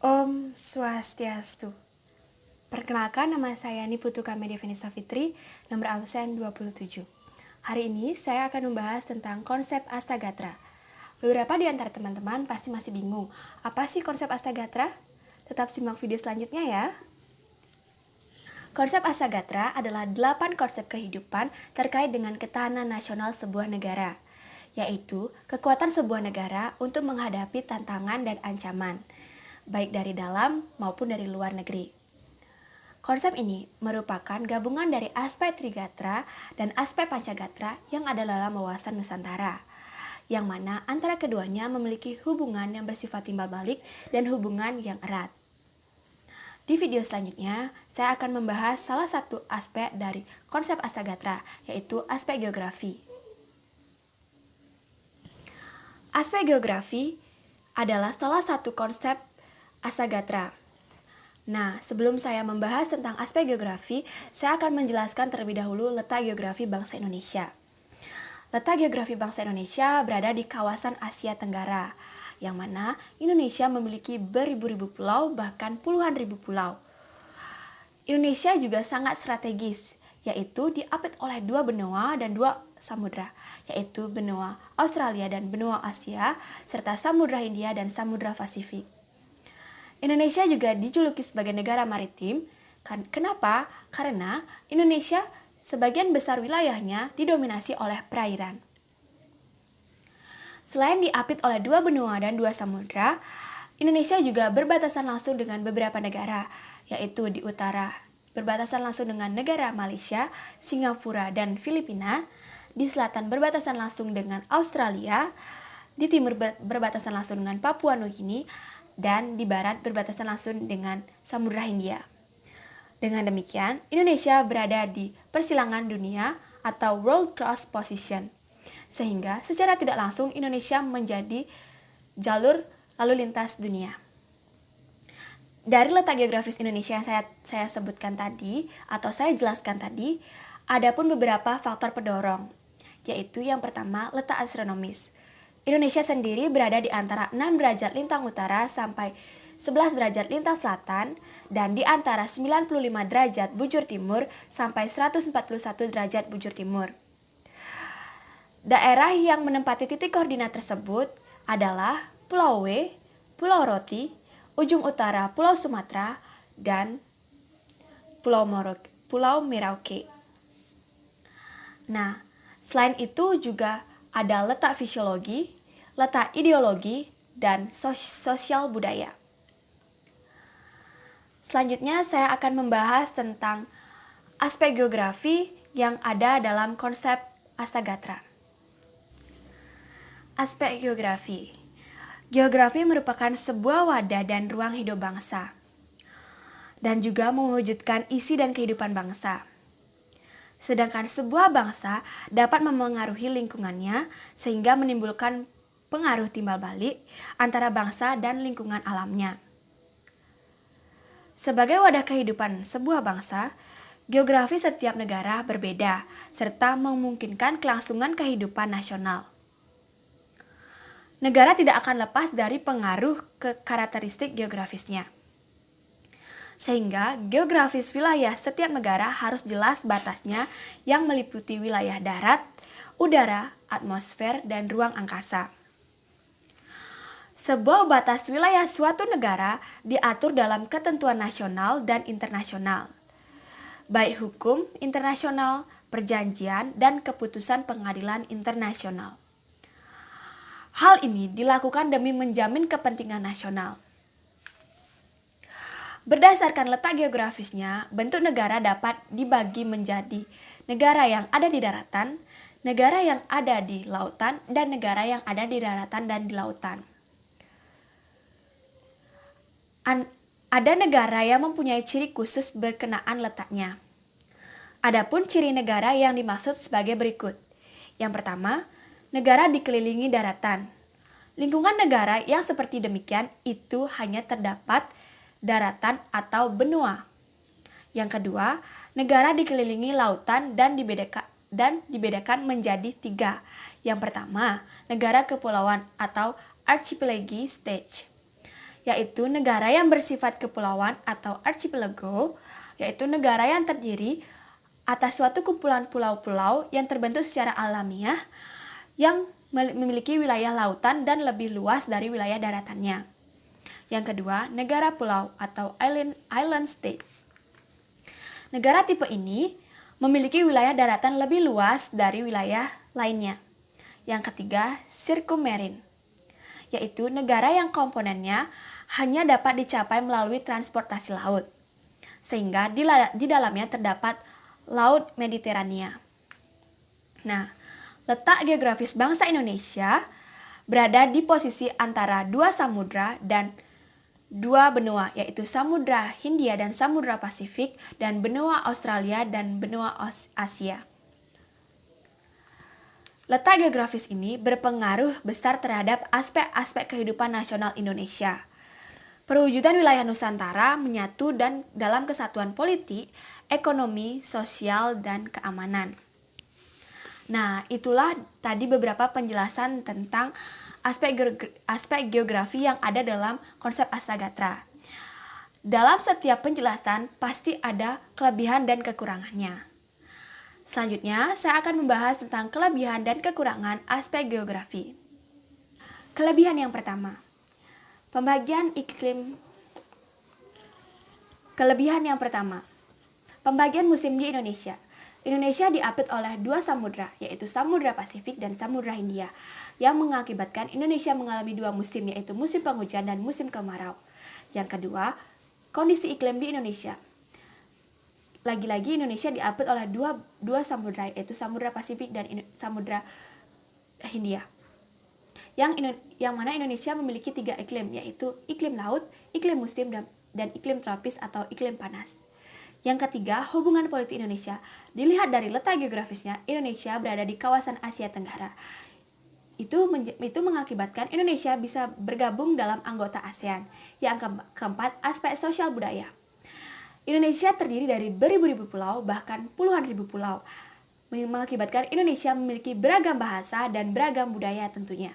Om Swastiastu. Perkenalkan, nama saya Niputu Kamedia Venisa Fitri, nomor absen 27. Hari ini saya akan membahas tentang konsep Astagatra. Beberapa di antara teman-teman pasti masih bingung, apa sih konsep Astagatra? Tetap simak video selanjutnya ya. Konsep Astagatra adalah 8 konsep kehidupan terkait dengan ketahanan nasional sebuah negara, yaitu kekuatan sebuah negara untuk menghadapi tantangan dan ancaman, baik dari dalam maupun dari luar negeri. Konsep ini merupakan gabungan dari aspek Trigatra dan aspek Pancagatra yang ada dalam wawasan Nusantara, yang mana antara keduanya memiliki hubungan yang bersifat timbal balik dan hubungan yang erat. Di video selanjutnya, saya akan membahas salah satu aspek dari konsep Astagatra, yaitu aspek geografi. Aspek geografi adalah salah satu konsep Astagatra. Nah, sebelum saya membahas tentang aspek geografi, saya akan menjelaskan terlebih dahulu letak geografi bangsa Indonesia. Letak geografi bangsa Indonesia berada di kawasan Asia Tenggara, yang mana Indonesia memiliki beribu-ribu pulau, bahkan puluhan ribu pulau. Indonesia juga sangat strategis, yaitu diapit oleh dua benua dan dua samudra, yaitu benua Australia dan benua Asia, serta Samudra Hindia dan Samudra Pasifik. Indonesia juga dijuluki sebagai negara maritim. Kenapa? Karena Indonesia sebagian besar wilayahnya didominasi oleh perairan. Selain diapit oleh dua benua dan dua samudra, Indonesia juga berbatasan langsung dengan beberapa negara, yaitu di utara berbatasan langsung dengan negara Malaysia, Singapura, dan Filipina, di selatan berbatasan langsung dengan Australia, di timur berbatasan langsung dengan Papua Nugini, dan di barat berbatasan langsung dengan Samudra Hindia. Dengan demikian, Indonesia berada di persilangan dunia atau World Cross Position, sehingga secara tidak langsung Indonesia menjadi jalur lalu lintas dunia. Dari letak geografis Indonesia yang saya sebutkan tadi, atau saya jelaskan tadi, ada pun beberapa faktor pendorong, yaitu yang pertama, letak astronomis. Indonesia sendiri berada di antara 6 derajat lintang utara sampai 11 derajat lintang selatan dan di antara 95 derajat bujur timur sampai 141 derajat bujur timur. Daerah yang menempati titik koordinat tersebut adalah Pulau W, Pulau Roti, ujung utara Pulau Sumatera, dan Pulau Merauke. Nah, selain itu juga ada letak fisiologi, letak ideologi, dan sosial budaya. Selanjutnya saya akan membahas tentang aspek geografi yang ada dalam konsep Astagatra. Aspek geografi. Geografi merupakan sebuah wadah dan ruang hidup bangsa, dan juga mewujudkan isi dan kehidupan bangsa. Sedangkan sebuah bangsa dapat memengaruhi lingkungannya sehingga menimbulkan pengaruh timbal balik antara bangsa dan lingkungan alamnya. Sebagai wadah kehidupan sebuah bangsa, geografi setiap negara berbeda serta memungkinkan kelangsungan kehidupan nasional. Negara tidak akan lepas dari pengaruh ke karakteristik geografisnya. Sehingga geografis wilayah setiap negara harus jelas batasnya yang meliputi wilayah darat, udara, atmosfer, dan ruang angkasa. Sebuah batas wilayah suatu negara diatur dalam ketentuan nasional dan internasional, baik hukum internasional, perjanjian, dan keputusan pengadilan internasional. Hal ini dilakukan demi menjamin kepentingan nasional. Berdasarkan letak geografisnya, bentuk negara dapat dibagi menjadi negara yang ada di daratan, negara yang ada di lautan, dan negara yang ada di daratan dan di lautan. Ada negara yang mempunyai ciri khusus berkenaan letaknya. Adapun ciri negara yang dimaksud sebagai berikut. Yang pertama, negara dikelilingi daratan. Lingkungan negara yang seperti demikian itu hanya terdapat daratan atau benua. Yang kedua, negara dikelilingi lautan dan dibedakan menjadi 3. Yang pertama, negara kepulauan atau archipelago stage. yaitu negara yang bersifat kepulauan atau archipelago, yaitu negara yang terdiri atas suatu kumpulan pulau-pulau yang terbentuk secara alamiah yang memiliki wilayah lautan dan lebih luas dari wilayah daratannya. Yang kedua, negara pulau atau island state. Negara tipe ini memiliki wilayah daratan lebih luas dari wilayah lainnya. Yang ketiga, circummarine, yaitu negara yang komponennya hanya dapat dicapai melalui transportasi laut, sehingga di dalamnya terdapat Laut Mediterania. Nah, letak geografis bangsa Indonesia berada di posisi antara dua samudra dan dua benua, yaitu Samudra Hindia dan Samudra Pasifik, dan benua Australia dan benua Asia. Letak geografis ini berpengaruh besar terhadap aspek-aspek kehidupan nasional Indonesia. Perwujudan wilayah Nusantara menyatu dan dalam kesatuan politik, ekonomi, sosial, dan keamanan. Nah, itulah tadi beberapa penjelasan tentang aspek geografi yang ada dalam konsep Astagatra. Dalam setiap penjelasan pasti ada kelebihan dan kekurangannya. Selanjutnya, saya akan membahas tentang kelebihan dan kekurangan aspek geografi. Kelebihan yang pertama, pembagian iklim. Kelebihan yang pertama, pembagian musim di Indonesia. Indonesia diapit oleh dua samudra, yaitu Samudra Pasifik dan Samudra Hindia, yang mengakibatkan Indonesia mengalami dua musim, yaitu musim penghujan dan musim kemarau. Yang kedua, kondisi iklim di Indonesia. Lagi-lagi Indonesia diapit oleh dua samudra, yaitu Samudra Pasifik dan Samudra Hindia. Yang mana Indonesia memiliki 3 iklim, yaitu iklim laut, iklim musim, dan iklim tropis atau iklim panas. Yang ketiga, hubungan politik Indonesia. Dilihat dari letak geografisnya, Indonesia berada di kawasan Asia Tenggara. Itu mengakibatkan Indonesia bisa bergabung dalam anggota ASEAN. Yang keempat, aspek sosial budaya. Indonesia terdiri dari beribu-ribu pulau, bahkan puluhan ribu pulau, mengakibatkan Indonesia memiliki beragam bahasa dan beragam budaya tentunya.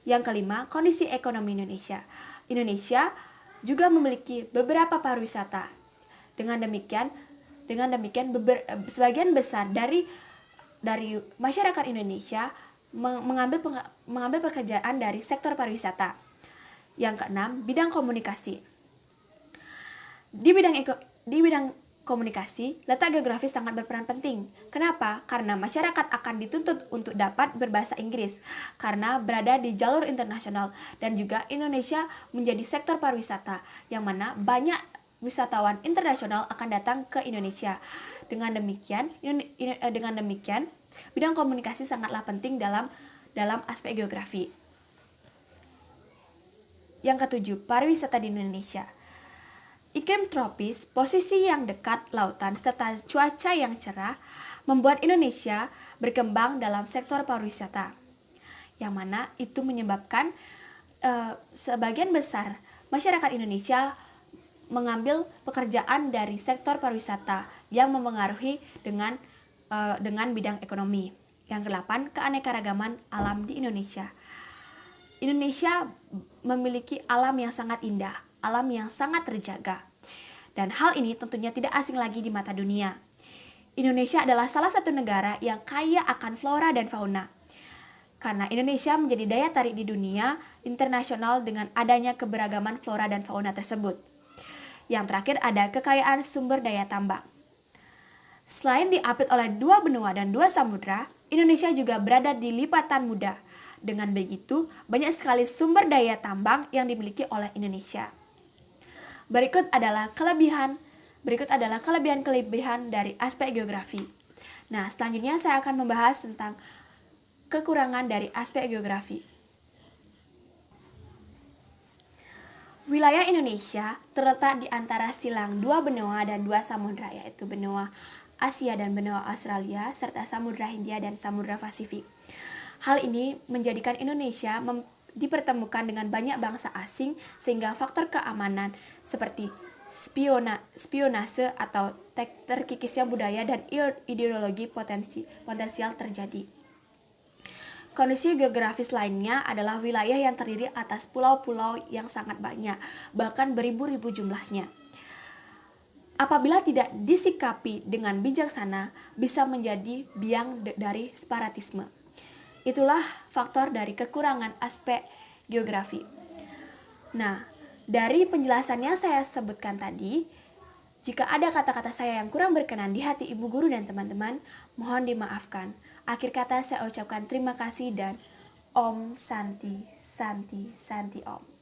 Yang kelima, kondisi ekonomi Indonesia. Indonesia juga memiliki beberapa pariwisata. Dengan demikian sebagian besar dari masyarakat Indonesia mengambil pekerjaan dari sektor pariwisata. Yang keenam, bidang komunikasi. Di bidang komunikasi, letak geografis sangat berperan penting. Kenapa? Karena masyarakat akan dituntut untuk dapat berbahasa Inggris karena berada di jalur internasional, dan juga Indonesia menjadi sektor pariwisata yang mana banyak wisatawan internasional akan datang ke Indonesia. Dengan demikian, bidang komunikasi sangatlah penting dalam aspek geografi. Yang ketujuh, pariwisata di Indonesia. Iklim tropis, posisi yang dekat lautan, serta cuaca yang cerah membuat Indonesia berkembang dalam sektor pariwisata, yang mana itu menyebabkan sebagian besar masyarakat Indonesia mengambil pekerjaan dari sektor pariwisata yang mempengaruhi dengan bidang ekonomi. Yang kedelapan, keanekaragaman alam di Indonesia. Indonesia memiliki alam yang sangat indah, alam yang sangat terjaga. Dan hal ini tentunya tidak asing lagi di mata dunia. Indonesia adalah salah satu negara yang kaya akan flora dan fauna. Karena Indonesia menjadi daya tarik di dunia internasional dengan adanya keberagaman flora dan fauna tersebut. Yang terakhir ada kekayaan sumber daya tambang. Selain diapit oleh dua benua dan dua samudra, Indonesia juga berada di lipatan muda. Dengan begitu, banyak sekali sumber daya tambang yang dimiliki oleh Indonesia. Berikut adalah kelebihan-kelebihan dari aspek geografi. Nah, selanjutnya saya akan membahas tentang kekurangan dari aspek geografi. Wilayah Indonesia terletak di antara silang dua benua dan dua samudra, yaitu benua Asia dan benua Australia, serta Samudra Hindia dan Samudra Pasifik. Hal ini menjadikan Indonesia dipertemukan dengan banyak bangsa asing, sehingga faktor keamanan seperti spionase atau terkikisnya budaya dan ideologi potensial terjadi. Kondisi geografis lainnya adalah wilayah yang terdiri atas pulau-pulau yang sangat banyak, bahkan beribu-ribu jumlahnya. Apabila tidak disikapi dengan bijaksana, bisa menjadi biang dari separatisme. Itulah faktor dari kekurangan aspek geografi. Nah, dari penjelasannya saya sebutkan tadi, jika ada kata-kata saya yang kurang berkenan di hati ibu guru dan teman-teman, mohon dimaafkan. Akhir kata saya ucapkan terima kasih dan Om Santi, Santi, Santi Om.